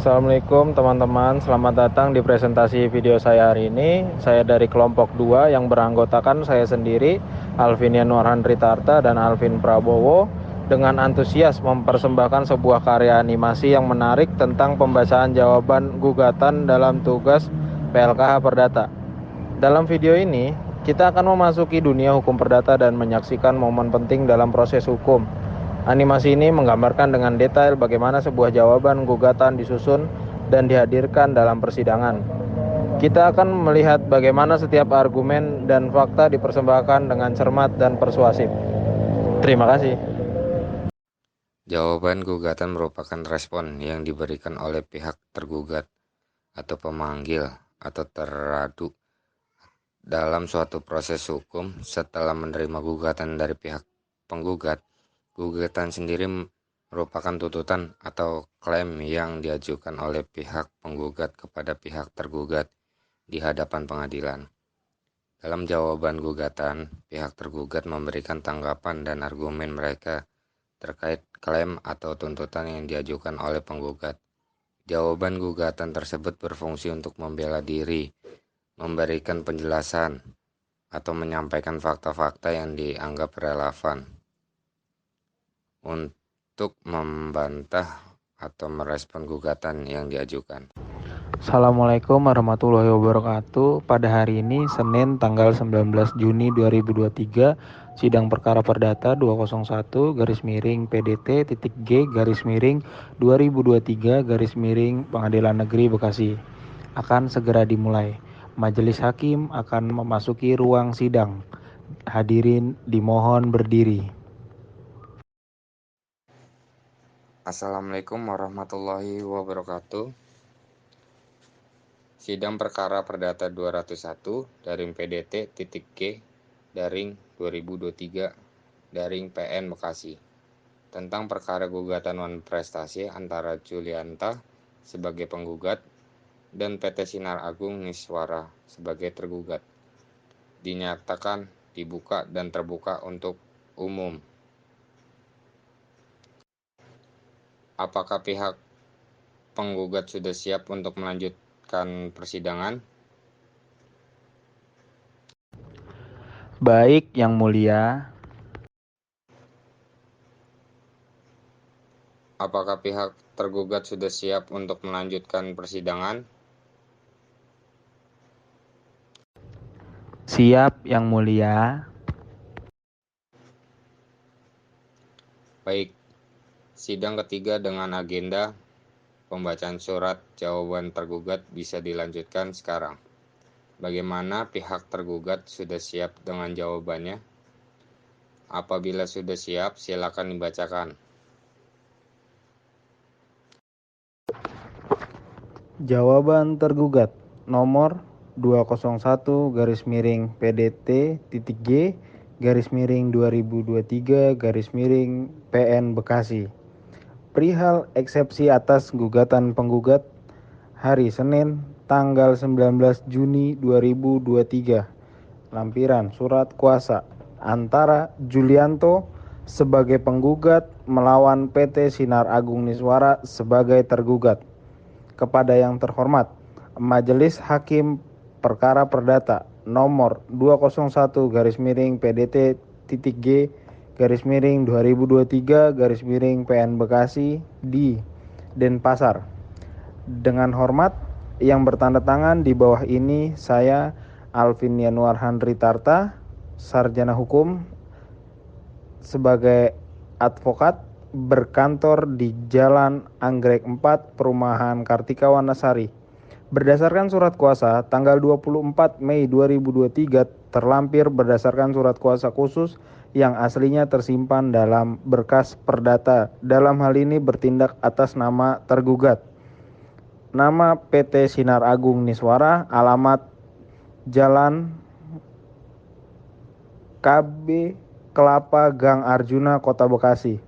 Assalamualaikum teman-teman, selamat datang di presentasi video saya hari ini. Saya dari kelompok 2 yang beranggotakan saya sendiri, Alvin Yanuarhan Ritarta dan Alvin Prabowo, dengan antusias mempersembahkan sebuah karya animasi yang menarik tentang pembacaan jawaban gugatan dalam tugas PLKH Perdata. Dalam video ini, kita akan memasuki dunia hukum perdata dan menyaksikan momen penting dalam proses hukum. Animasi ini menggambarkan dengan detail bagaimana sebuah jawaban gugatan disusun dan dihadirkan dalam persidangan. Kita akan melihat bagaimana setiap argumen dan fakta dipersembahkan dengan cermat dan persuasif. Terima kasih. Jawaban gugatan merupakan respon yang diberikan oleh pihak tergugat atau pemanggil atau teradu dalam suatu proses hukum setelah menerima gugatan dari pihak penggugat. Gugatan sendiri merupakan tuntutan atau klaim yang diajukan oleh pihak penggugat kepada pihak tergugat di hadapan pengadilan. Dalam jawaban gugatan, pihak tergugat memberikan tanggapan dan argumen mereka terkait klaim atau tuntutan yang diajukan oleh penggugat. Jawaban gugatan tersebut berfungsi untuk membela diri, memberikan penjelasan, atau menyampaikan fakta-fakta yang dianggap relevan untuk membantah atau merespon gugatan yang diajukan. Assalamualaikum warahmatullahi wabarakatuh. Pada hari ini, Senin tanggal 19 Juni 2023, sidang perkara perdata 201-PDT.G/2023 Pengadilan Negeri Bekasi akan segera dimulai. Majelis hakim akan memasuki ruang sidang. Hadirin dimohon berdiri. Assalamualaikum warahmatullahi wabarakatuh. Sidang perkara perdata 201-PDT.G/2023 Bekasi tentang perkara gugatan non-prestasi antara Julianta sebagai penggugat dan PT Sinar Agung Niswara sebagai tergugat dinyatakan dibuka dan terbuka untuk umum. Apakah pihak penggugat sudah siap untuk melanjutkan persidangan? Baik, Yang Mulia. Apakah pihak tergugat sudah siap untuk melanjutkan persidangan? Siap, Yang Mulia. Baik, sidang ketiga dengan agenda pembacaan surat jawaban tergugat bisa dilanjutkan sekarang. Bagaimana pihak tergugat sudah siap dengan jawabannya? Apabila sudah siap, silakan dibacakan. Jawaban tergugat nomor 201-PDT.G/2023 Bekasi perihal eksepsi atas gugatan penggugat hari Senin tanggal 19 Juni 2023. Lampiran surat kuasa antara Julianto sebagai penggugat melawan PT Sinar Agung Niswara sebagai tergugat. Kepada yang terhormat, Majelis Hakim Perkara Perdata nomor 201-PDT.G/2023 Bekasi di Denpasar. Dengan hormat, yang bertanda tangan di bawah ini saya Alvin Yanuar Handri Tarta, sarjana hukum sebagai advokat, berkantor di Jalan Anggrek 4, Perumahan Kartika Wanasari. Berdasarkan surat kuasa tanggal 24 Mei 2023 terlampir berdasarkan surat kuasa khusus yang aslinya tersimpan dalam berkas perdata. Dalam hal ini bertindak atas nama tergugat. Nama PT Sinar Agung Niswara, alamat Jalan KB Kelapa Gang Arjuna, Kota Bekasi.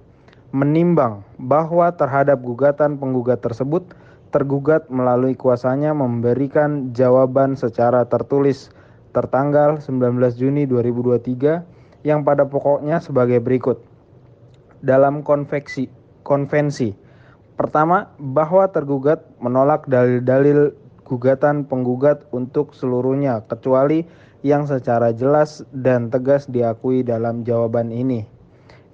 Menimbang bahwa terhadap gugatan penggugat tersebut, tergugat melalui kuasanya memberikan jawaban secara tertulis tertanggal 19 Juni 2023 yang pada pokoknya sebagai berikut. Dalam konvensi pertama, bahwa tergugat menolak dalil-dalil gugatan penggugat untuk seluruhnya kecuali yang secara jelas dan tegas diakui dalam jawaban ini.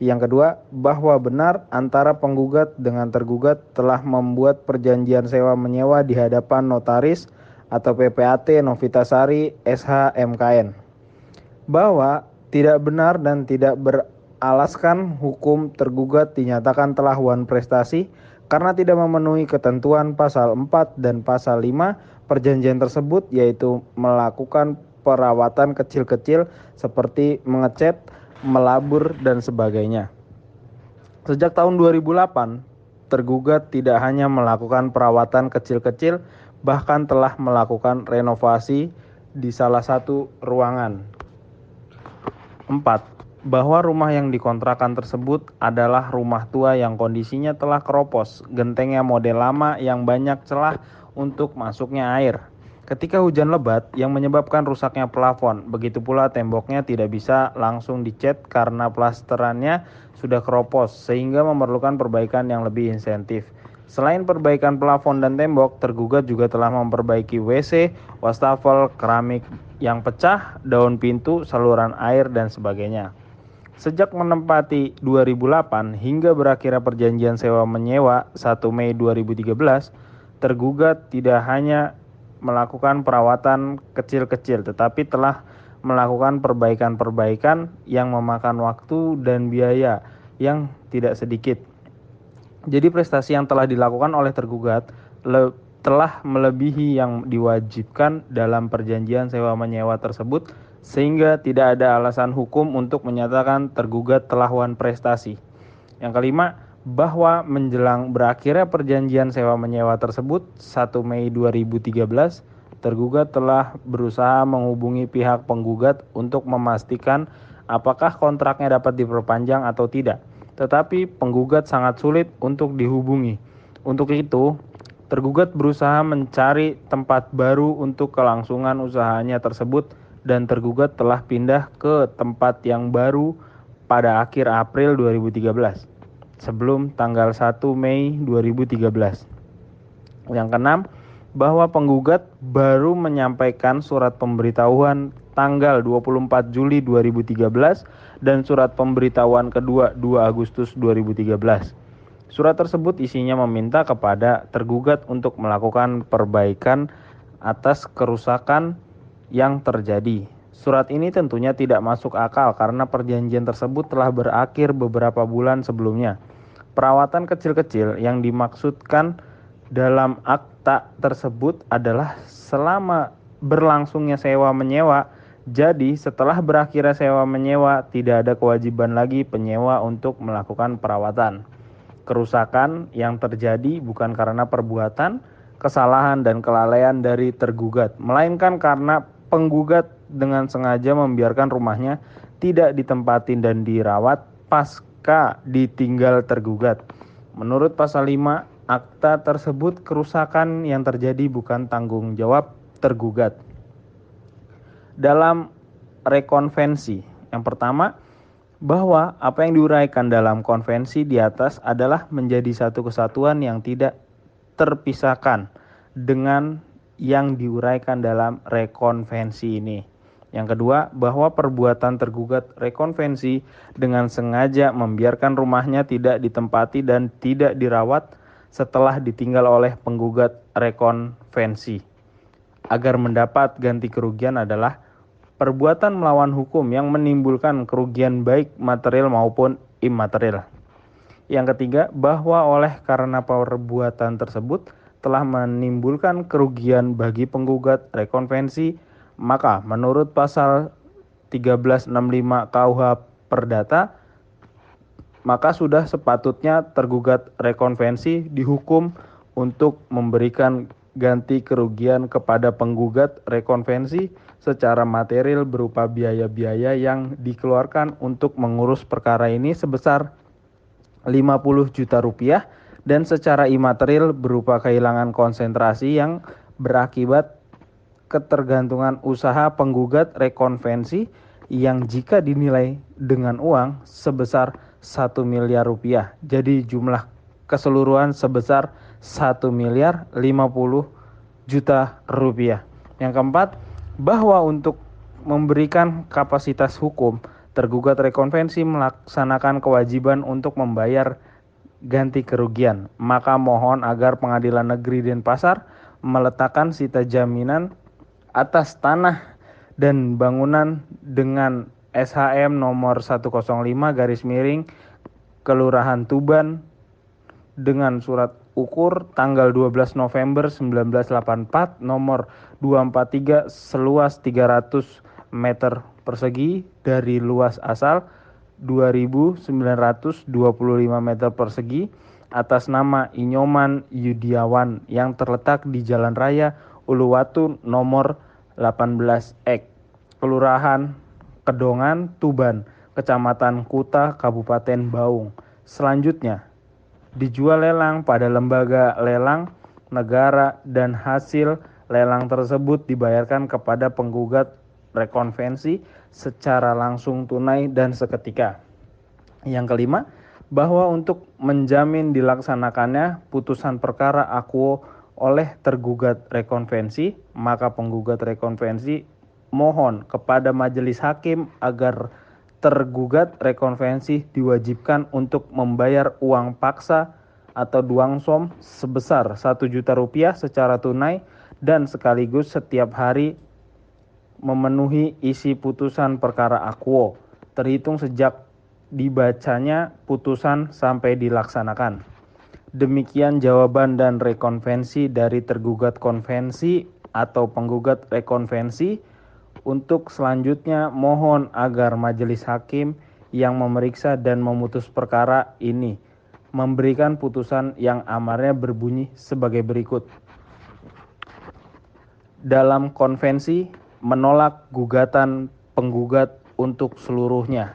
Yang kedua, bahwa benar antara penggugat dengan tergugat telah membuat perjanjian sewa menyewa di hadapan notaris atau PPAT Novitasari SH MKN. Bahwa tidak benar dan tidak beralaskan hukum tergugat dinyatakan telah wan prestasi karena tidak memenuhi ketentuan pasal 4 dan pasal 5 perjanjian tersebut, yaitu melakukan perawatan kecil-kecil seperti mengecat, melabur, dan sebagainya. Sejak tahun 2008, tergugat tidak hanya melakukan perawatan kecil-kecil, bahkan telah melakukan renovasi di salah satu ruangan. 4. Bahwa rumah yang dikontrakan tersebut adalah rumah tua yang kondisinya telah keropos, gentengnya model lama yang banyak celah untuk masuknya air ketika hujan lebat yang menyebabkan rusaknya plafon. Begitu pula temboknya tidak bisa langsung dicat karena plasterannya sudah keropos sehingga memerlukan perbaikan yang lebih insentif. Selain perbaikan plafon dan tembok, tergugat juga telah memperbaiki WC, wastafel, keramik yang pecah, daun pintu, saluran air, dan sebagainya. Sejak menempati 2008 hingga berakhirnya perjanjian sewa menyewa 1 Mei 2013, tergugat tidak hanya melakukan perawatan kecil-kecil tetapi telah melakukan perbaikan-perbaikan yang memakan waktu dan biaya yang tidak sedikit. Jadi prestasi yang telah dilakukan oleh tergugat telah melebihi yang diwajibkan dalam perjanjian sewa menyewa tersebut, sehingga tidak ada alasan hukum untuk menyatakan tergugat telah wan prestasi. Yang kelima, bahwa menjelang berakhirnya perjanjian sewa menyewa tersebut 1 Mei 2013, tergugat telah berusaha menghubungi pihak penggugat untuk memastikan apakah kontraknya dapat diperpanjang atau tidak. Tetapi penggugat sangat sulit untuk dihubungi. Untuk itu, tergugat berusaha mencari tempat baru untuk kelangsungan usahanya tersebut dan tergugat telah pindah ke tempat yang baru pada akhir April 2013 sebelum tanggal 1 Mei 2013. Yang keenam, bahwa penggugat baru menyampaikan surat pemberitahuan tanggal 24 Juli 2013 dan surat pemberitahuan kedua 2 Agustus 2013. Surat tersebut isinya meminta kepada tergugat untuk melakukan perbaikan atas kerusakan yang terjadi. Surat ini tentunya tidak masuk akal karena perjanjian tersebut telah berakhir beberapa bulan sebelumnya. Perawatan kecil-kecil yang dimaksudkan dalam akta tersebut adalah selama berlangsungnya sewa menyewa. Jadi setelah berakhirnya sewa menyewa tidak ada kewajiban lagi penyewa untuk melakukan perawatan. Kerusakan yang terjadi bukan karena perbuatan, kesalahan dan kelalaian dari tergugat, melainkan karena penggugat dengan sengaja membiarkan rumahnya tidak ditempatin dan dirawat pasca ditinggal tergugat. Menurut pasal 5 akta tersebut, kerusakan yang terjadi bukan tanggung jawab tergugat. Dalam rekonvensi, yang pertama, bahwa apa yang diuraikan dalam konvensi di atas adalah menjadi satu kesatuan yang tidak terpisahkan dengan yang diuraikan dalam rekonvensi ini. Yang kedua, bahwa perbuatan tergugat rekonvensi dengan sengaja membiarkan rumahnya tidak ditempati dan tidak dirawat setelah ditinggal oleh penggugat rekonvensi. Agar mendapat ganti kerugian adalah perbuatan melawan hukum yang menimbulkan kerugian baik material maupun imaterial. Yang ketiga, bahwa oleh karena perbuatan tersebut telah menimbulkan kerugian bagi penggugat rekonvensi, maka menurut pasal 1365 KUH Perdata, maka sudah sepatutnya tergugat rekonvensi dihukum untuk memberikan ganti kerugian kepada penggugat rekonvensi secara material berupa biaya-biaya yang dikeluarkan untuk mengurus perkara ini sebesar 50 juta rupiah dan secara imaterial berupa kehilangan konsentrasi yang berakibat ketergantungan usaha penggugat rekonvensi yang jika dinilai dengan uang sebesar 1 miliar rupiah. Jadi jumlah keseluruhan sebesar 1 miliar 50 juta rupiah. Yang keempat, bahwa untuk memberikan kapasitas hukum, tergugat rekonvensi melaksanakan kewajiban untuk membayar ganti kerugian. Maka mohon agar Pengadilan Negeri Denpasar meletakkan sita jaminan atas tanah dan bangunan dengan SHM nomor 105 garis miring Kelurahan Tuban dengan surat ukur tanggal 12 November 1984 nomor 243 seluas 300 meter persegi dari luas asal 2.925 meter persegi atas nama Inyoman Yudiawan yang terletak di Jalan Raya Uluwatu nomor 18 Kelurahan Kedongan, Tuban, Kecamatan Kuta, Kabupaten Baung. Selanjutnya, dijual lelang pada lembaga lelang negara dan hasil lelang tersebut dibayarkan kepada penggugat rekonvensi secara langsung tunai dan seketika. Yang kelima, bahwa untuk menjamin dilaksanakannya putusan perkara akuo oleh tergugat rekonvensi, maka penggugat rekonvensi mohon kepada majelis hakim agar tergugat rekonvensi diwajibkan untuk membayar uang paksa atau duangsom sebesar 1 juta rupiah secara tunai dan sekaligus setiap hari memenuhi isi putusan perkara akuo, terhitung sejak dibacanya putusan sampai dilaksanakan. Demikian jawaban dan rekonvensi dari tergugat konvensi atau penggugat rekonvensi. Untuk selanjutnya mohon agar majelis hakim yang memeriksa dan memutus perkara ini memberikan putusan yang amarnya berbunyi sebagai berikut. Dalam konvensi menolak gugatan penggugat untuk seluruhnya.